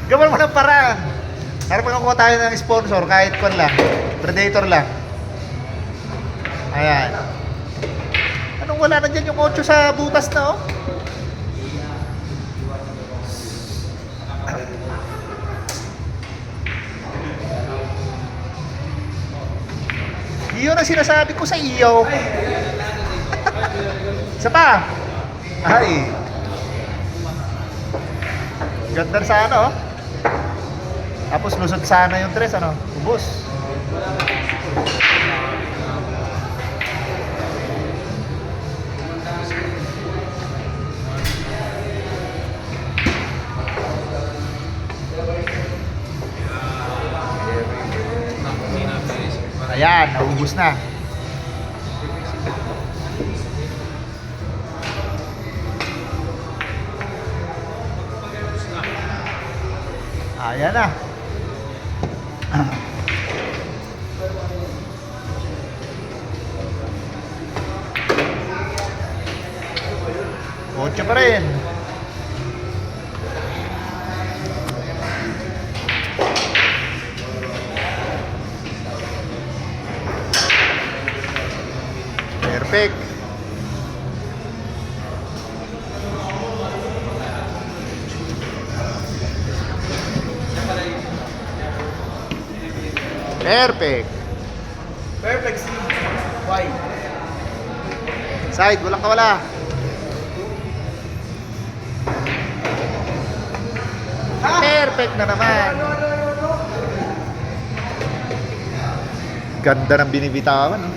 Gawan mo ng paraan. Para makakuha tayo ng sponsor kahit kwan lang. Predator lang. Ayan. Anong wala na dyan yung 8 sa butas na oh? Yun ang sinasabi ko sa iyo. Isa pa. Ay. Ganda sana oh. Tapos lusot sana yung tres ano. Ubos. Ayan, naubos na. Ayan na. Kotse pa rin. Perfect. Perfect. Perfect. Why? Side, walang kawala. Perfect na naman. Ganda ng binibitawan. No?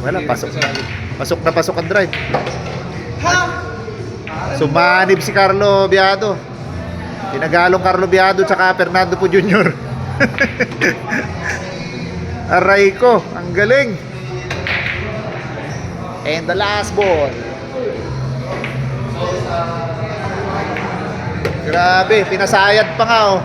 Wala, pasok na. Pasok ang drive. Sumanib si Carlo Biado. Tinagalong Carlo Biado tsaka Fernando Po Jr. Aray ko, ang galing. And the last ball. Grabe, pinasayad pa nga oh.